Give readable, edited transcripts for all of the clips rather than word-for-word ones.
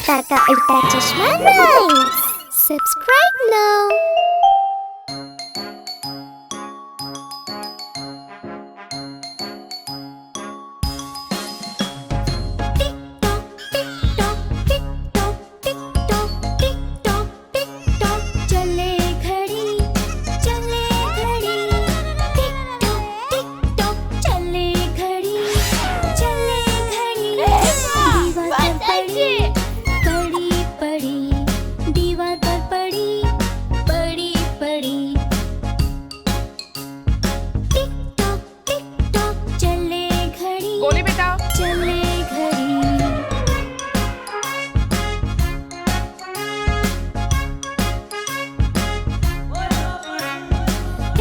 अवतार का उल्टा चश्मा राइम्स। Subscribe now. बोली बेटा। चले घड़ी।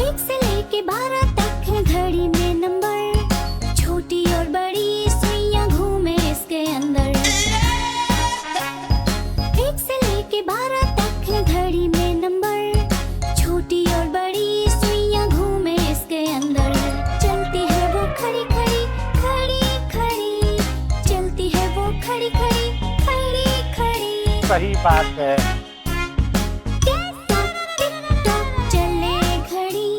एक से लेके 12 तक है घड़ी में नंबर, छोटी और बड़ी सुइयां घूमे इसके अंदर। एक से लेके 12 तक है घड़ी में नंबर, छोटी और बड़ी सुइयां घूमे इसके अंदर। चलती है वो खड़ी खड़ी खड़ी खड़ी खड़ी खड़ी। सही बात है। चले घड़ी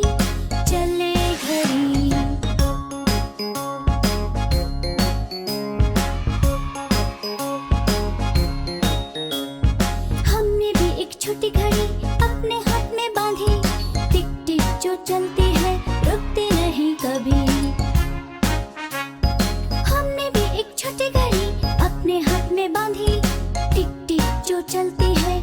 चले घड़ी। हमने भी एक छोटी घड़ी अपने हाथ में बांधी, टिक टिक जो चलती है रुकती नहीं कभी। हमने भी एक छोटी घड़ी अपने हाथ में बांधी, टिक टिक जो चलती है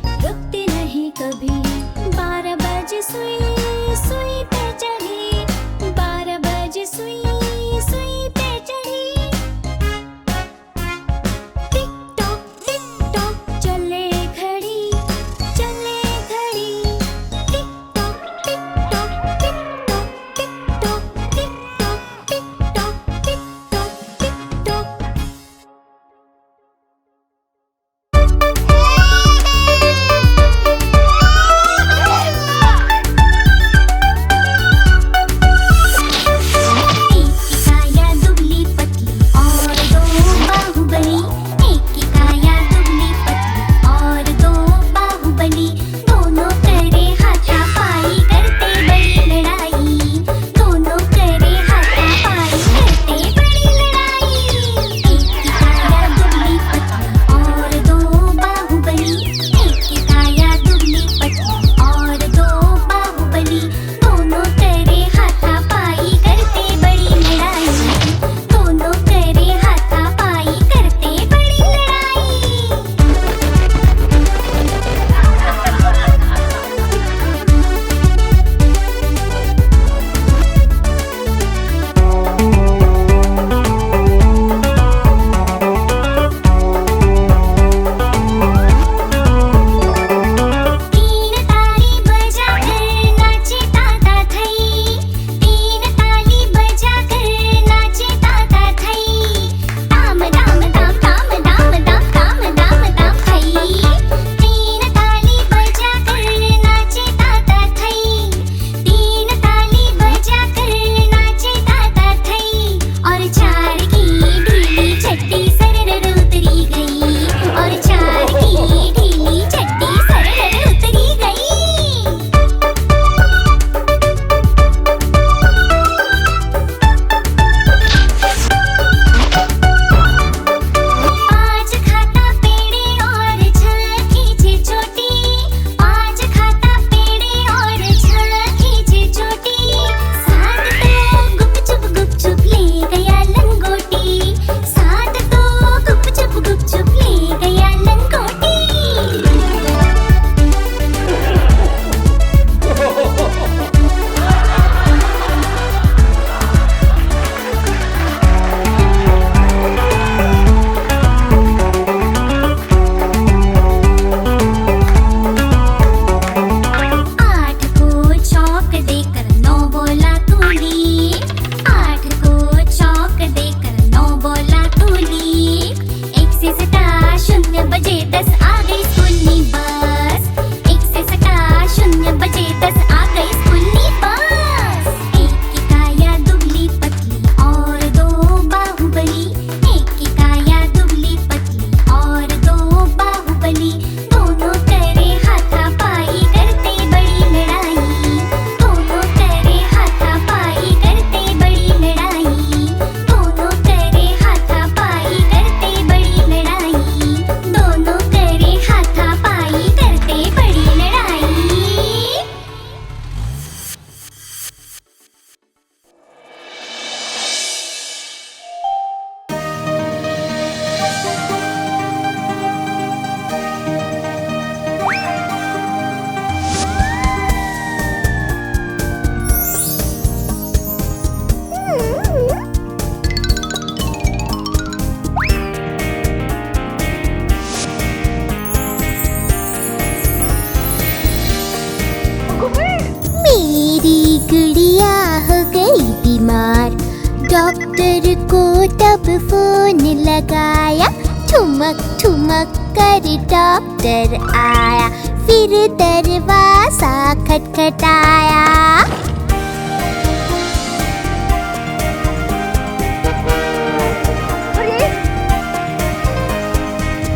जब फोन लगाया, ठुमक ठुमक कर डॉक्टर आया, फिर दरवाजा खटखटाया।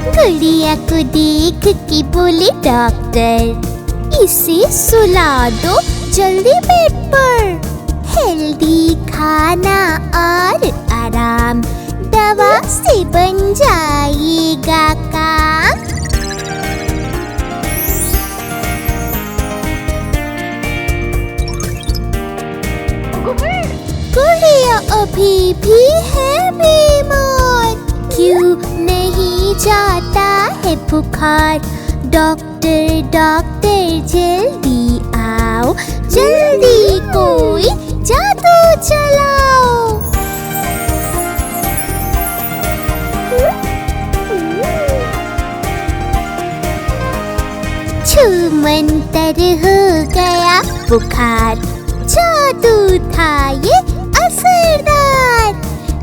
गुड़िया को देख के बोले डॉक्टर, इसे सुला दो जल्दी बेड पर। हेल्दी खाना और आराम, दवा से बन जाएगा काम। गुड़िया अभी भी है बीमार, क्यों नहीं जाता है बुखार? डॉक्टर डॉक्टर जल्दी आओ, जल्दी कोई जादू चलाओ। छूमंतर हो गया बुखार, जादू था ये असरदार।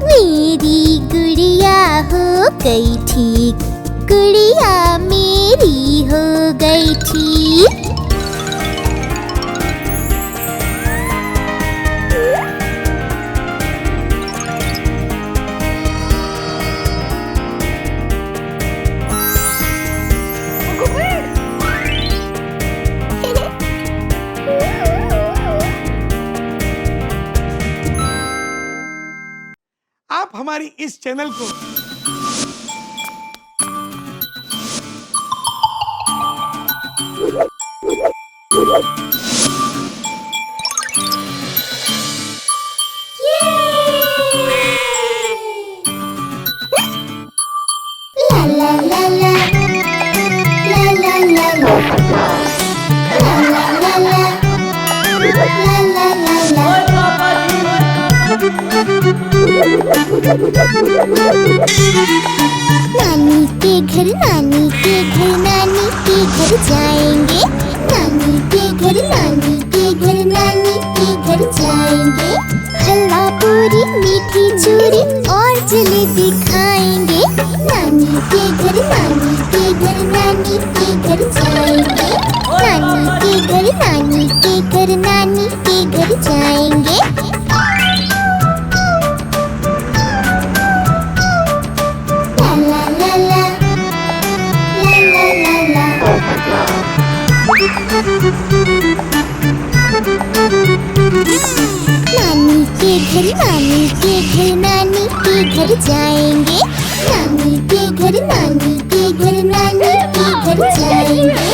मेरी गुड़िया हो गई ठीक, गुड़िया मेरी हो गई ठीक। आप हमारी इस चैनल को नानी के घर, नानी के घर, नानी के घर जाएंगे। नानी के घर, नानी के घर, नानी के घर जाएंगे। हलवा पूरी मीठी चूरी और जलेबी खाएंगे। नानी के घर, नानी के घर, नानी के घर जाएंगे। नानी के घर, नानी के घर, नानी के घर जाएंगे। नानी के घर, नानी के घर, नानी के घर जाएंगे। नानी के घर, नानी के घर, नानी के घर जाएंगे।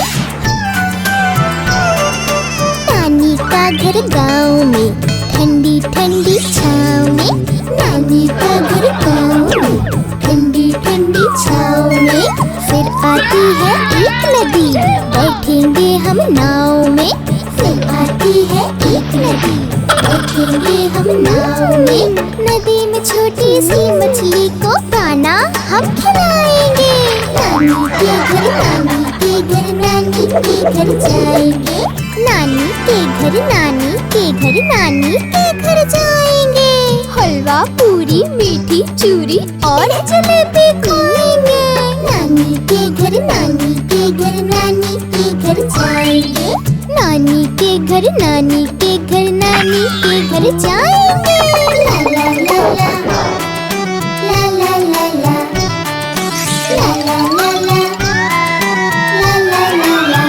नानी का घर गाँव में, ठंडी ठंडी छाँव में। नानी का घर गाँव में, ठंडी ठंडी छाँव में। फिर आती है एक नदी, बैठेंगे हम नाव में। फिर आती है एक नदी, बैठेंगे हम नाव में। नदी में छोटी सी मछली को दाना हम खिलाएंगे। नानी के घर, नानी के घर, नानी के घर जाएंगे। नानी के घर, नानी के घर, नानी के घर जाएंगे। हलवा पूरी मीठी चूरी और जलेबी खाएंगे। नानी के घर, नानी के घर, नानी के घर जाएंगे। नानी के घर, नानी के घर, नानी के घर जाएंगे। ला ला ला ला, ला ला ला ला, ला ला ला ला, ला ला ला ला।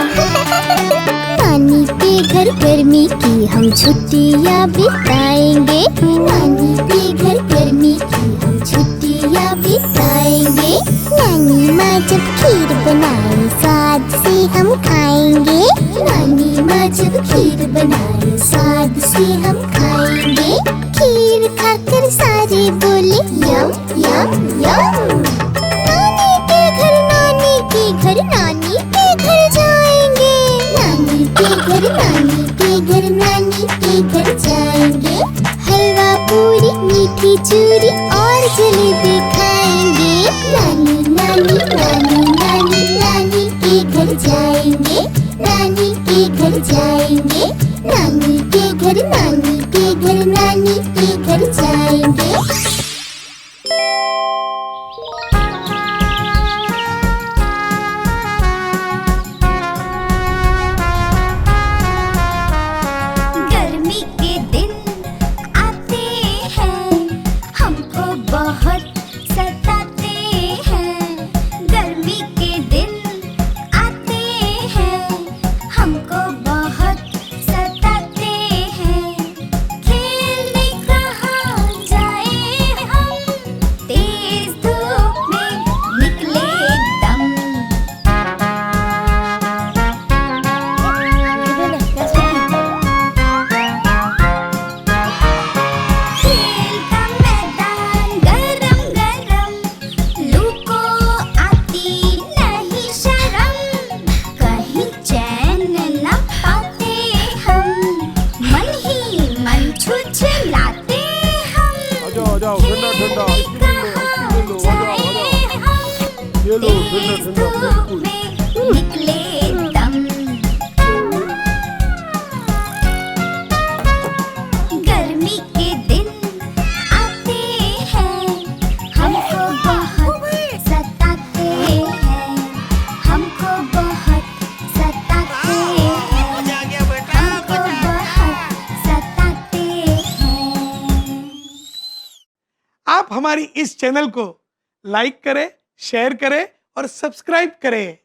नानी के घर गर्मी की हम छुट्टियाँ बिताएंगे। नानी के घर गर्मी की हम छुट्टियाँ बिताएंगे। नानी माँ जब खीर बनाए स्वाद से हम खाएंगे। नानी माँ जब खीर बनाए स्वाद से हम खाएंगे। खीर खाकर सारे बोले यम यम यम। नानी के घर, नानी के घर, नानी के घर जाएंगे। नानी के घर, नानी के घर, नानी के घर जाएंगे। हलवा पूरी मीठी चूरी और जलेबी खाएंगे। नानी नानी नानी नानी नानी के घर जाएंगे। नानी के घर जाएंगे। नानी के घर, नानी के घर, नानी के घर जाएंगे। बहुत सताते हैं, गर्मी के दिन आते हैं, हमको बहुत सताते हैं। खेलने कहाँ जाए हम, तेज धूप में निकले एकदम। खेल का मैदान गरम गरम, लू को आती नहीं शर्म, कहीं चैन न पाते हम, मन ही मन छुछलाते हम। आ जाओ ठंडा ठंडा खेलने आइसक्रीम लो, कहाँ आइसक्रीम लो, आ जाओ जाए हम, ये लो तेज ठंडा ठंडा धूप बिल्कुल। में निकले एकदम। गर्मी के दिन आते हैं, हमको बहुत सताते हैं, हमको बहुत सताते हैं, हमको बहुत सताते हैं। आप हमारी इस चैनल को लाइक करें, शेयर करें और सब्सक्राइब करें।